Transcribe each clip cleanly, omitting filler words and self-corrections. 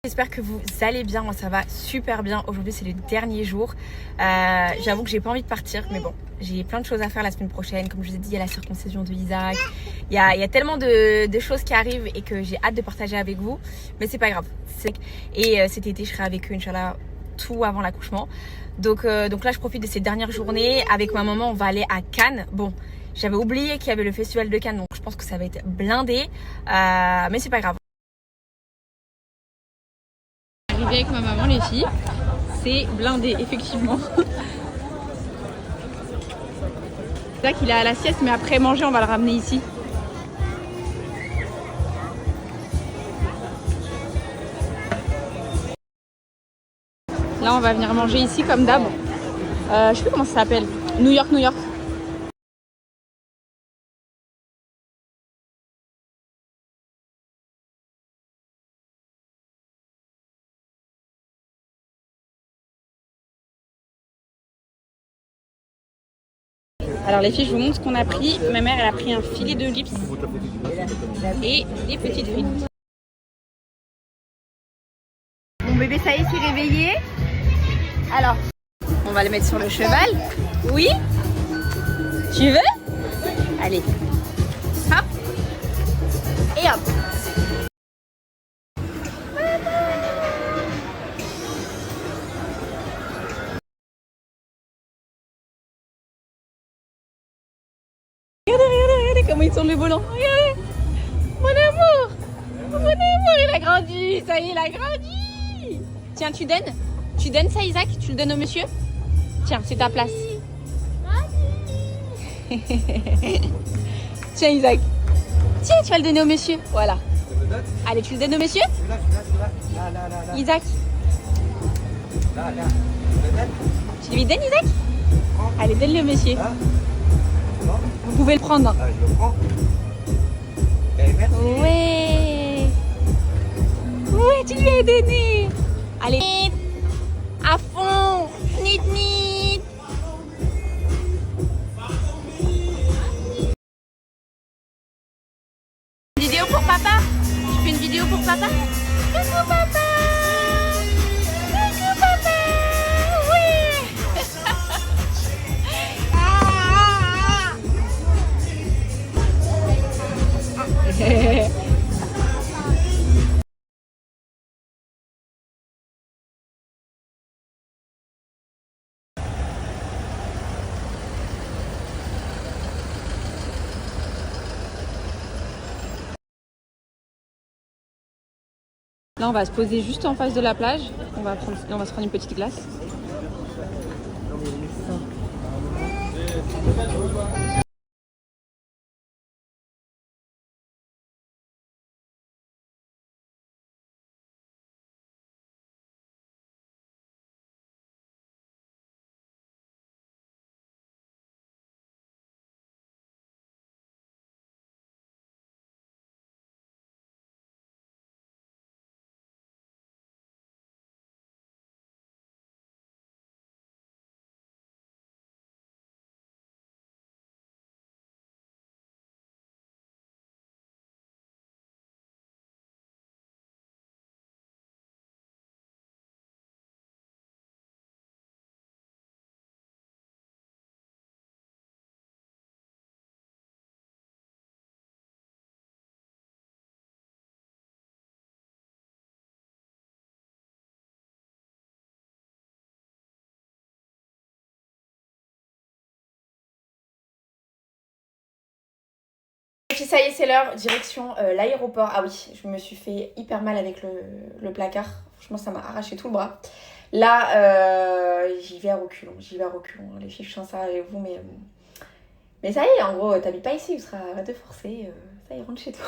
J'espère que vous allez bien, moi ça va super bien. Aujourd'hui c'est le dernier jour. J'avoue que j'ai pas envie de partir, mais bon, j'ai plein de choses à faire la semaine prochaine. Comme je vous ai dit, il y a la circoncision de Isaac. Il y a tellement de choses qui arrivent et que j'ai hâte de partager avec vous. Mais c'est pas grave. Et cet été je serai avec eux, Inch'Allah, tout avant l'accouchement. Donc là je profite de ces dernières journées. Avec ma maman on va aller à Cannes. Bon, j'avais oublié qu'il y avait le festival de Cannes, donc je pense que ça va être blindé. Mais c'est pas grave. Arrivé avec ma maman les filles, c'est blindé effectivement. C'est là qu'il est à la sieste, mais après manger on va le ramener ici. Là on va venir manger ici comme d'hab. Je sais plus comment ça s'appelle. New York. Alors les filles, je vous montre ce qu'on a pris. Ma mère elle a pris un filet de lips et des petites frites. Mon bébé ça y est, s'est réveillé. Alors, on va le mettre sur le cheval. Oui? Tu veux? Allez. Hop. Et hop. Regardez comment il tourne le volant. Regardez. Mon amour, il a grandi. Ça y est, il a grandi. Tiens, tu donnes ça, Isaac? Tu le donnes au monsieur? Tiens, c'est ta place. Tiens, Isaac. Tiens, tu vas le donner au monsieur. Voilà. Allez, tu le donnes au monsieur? Isaac. Tu lui donnes, Isaac? Allez, donne-le au monsieur. Vous pouvez le prendre. Je le prends. Merci. Ouais. Ouais, tu lui as donné. Allez. À fond. Nit. Une vidéo pour papa. Tu fais une vidéo pour papa? Coucou papa. Coucou papa. Oui. Là, on va se poser juste en face de la plage. On va se prendre une petite glace. Ça y est, c'est l'heure, direction l'aéroport. Ah oui, je me suis fait hyper mal avec le placard. Franchement, ça m'a arraché tout le bras. Là, j'y vais à reculons. Les filles, je sens ça avec vous, mais ça y est, en gros, t'habites pas ici, tu seras de forcer. Ça y est, rentre chez toi.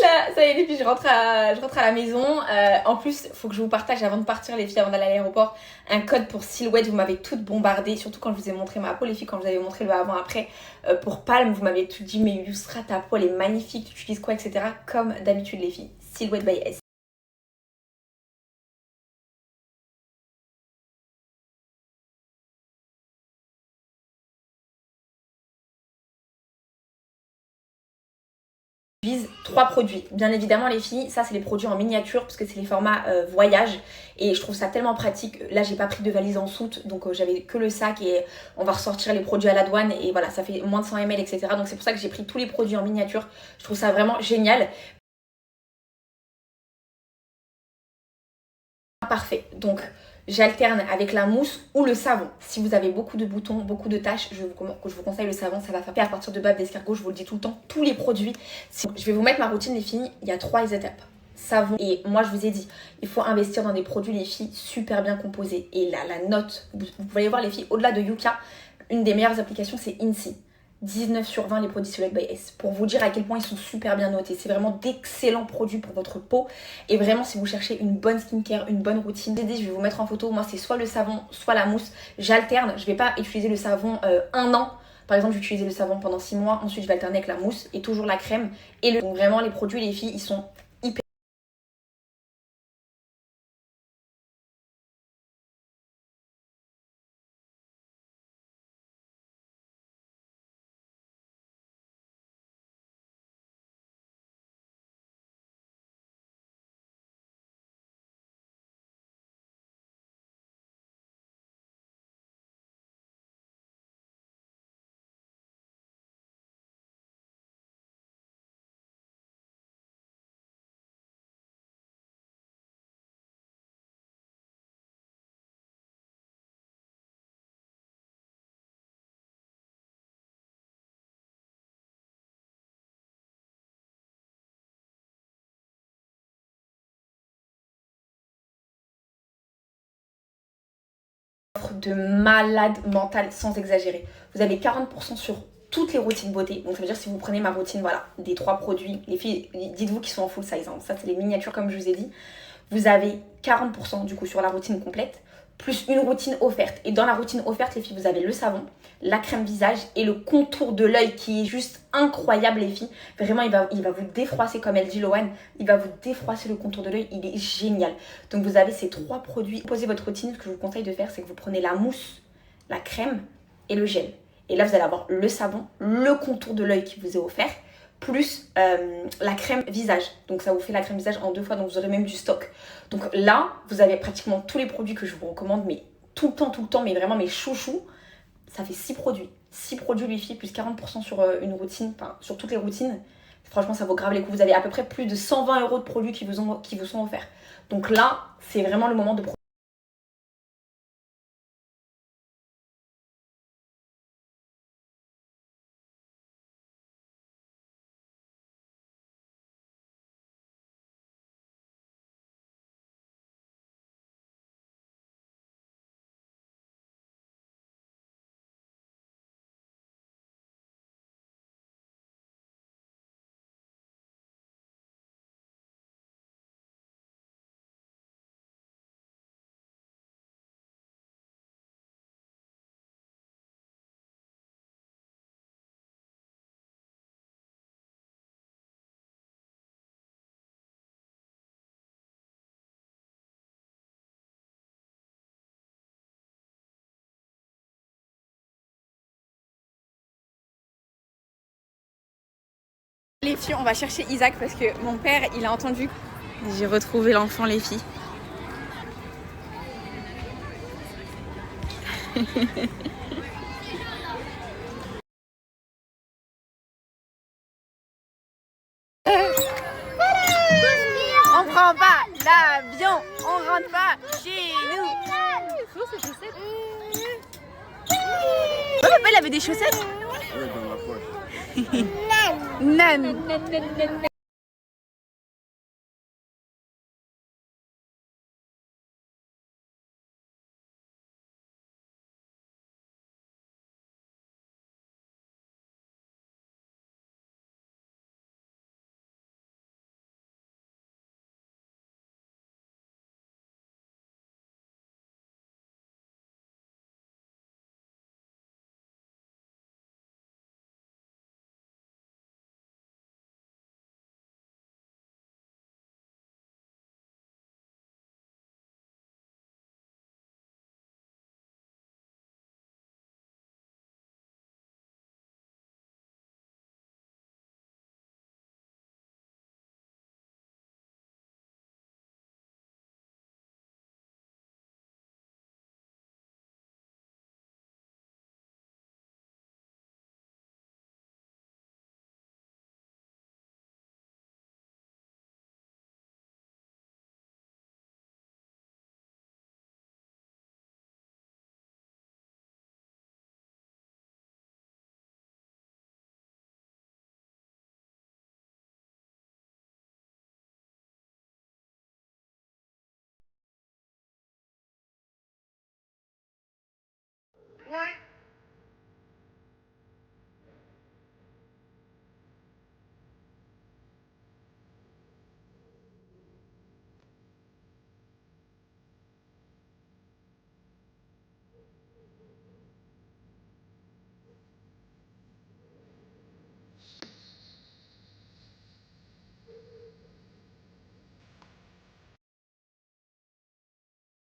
Là, ça y est, les filles, je rentre à la maison. En plus, il faut que je vous partage avant de partir, les filles, avant d'aller à l'aéroport, un code pour Silhouette. Vous m'avez toutes bombardé, surtout quand je vous ai montré ma peau, les filles, quand je vous avais montré le avant-après. Pour Palme, vous m'avez tout dit, mais Yousra, ta peau, elle est magnifique, tu utilises quoi, etc. Comme d'habitude, les filles. Silhouette by S. Je vise 3 3 produits. Bien évidemment les filles, ça c'est les produits en miniature parce que c'est les formats voyage et je trouve ça tellement pratique. Là j'ai pas pris de valise en soute donc j'avais que le sac et on va ressortir les produits à la douane et voilà ça fait moins de 100 ml etc. Donc c'est pour ça que j'ai pris tous les produits en miniature. Je trouve ça vraiment génial. Parfait, donc j'alterne avec la mousse ou le savon. Si vous avez beaucoup de boutons, beaucoup de taches, je vous conseille le savon, ça va faire à partir de bave d'escargot, je vous le dis tout le temps, tous les produits. Je vais vous mettre ma routine les filles, il y a 3 étapes. Savon, et moi je vous ai dit, il faut investir dans des produits les filles super bien composés. Et là, la note, vous pouvez voir les filles, au-delà de Yuka, une des meilleures applications c'est INSEE. 19 sur 20 les produits Select by S. Pour vous dire à quel point ils sont super bien notés. C'est vraiment d'excellents produits pour votre peau. Et vraiment, si vous cherchez une bonne skincare, une bonne routine, j'ai dit, je vais vous mettre en photo. Moi, c'est soit le savon, soit la mousse. J'alterne. Je vais pas utiliser le savon un an. Par exemple, j'utilisais le savon pendant 6 mois. Ensuite, je vais alterner avec la mousse et toujours la crème. Donc vraiment, les produits, les filles, ils sont hyper. De malade mental sans exagérer. Vous avez 40% sur toutes les routines beauté. Donc ça veut dire si vous prenez ma routine, voilà, des 3 produits, les filles, dites-vous qu'ils sont en full size. Hein. Ça c'est les miniatures comme je vous ai dit. Vous avez 40% du coup sur la routine complète, plus une routine offerte. Et dans la routine offerte, les filles, vous avez le savon, la crème visage et le contour de l'œil qui est juste incroyable, les filles. Vraiment, il va vous défroisser, comme elle dit Loane, il va vous défroisser le contour de l'œil, il est génial. Donc vous avez ces 3 produits. Posez votre routine, ce que je vous conseille de faire, c'est que vous prenez la mousse, la crème et le gel. Et là, vous allez avoir le savon, le contour de l'œil qui vous est offert, plus la crème visage. Donc ça vous fait la crème visage en 2 fois, donc vous aurez même du stock. Donc là, vous avez pratiquement tous les produits que je vous recommande, mais tout le temps, mais vraiment mes chouchous. Ça fait 6 produits. 6 produits les filles, plus 40% sur une routine, enfin sur toutes les routines. Franchement, ça vaut grave les coups. Vous avez à peu près plus de 120 € de produits qui vous sont offerts. Donc là, c'est vraiment le moment de les filles, on va chercher Isaac parce que mon père, il a entendu. J'ai retrouvé l'enfant, les filles. On prend pas l'avion, on rentre pas chez nous. Papa, il avait des chaussettes. Nan. What?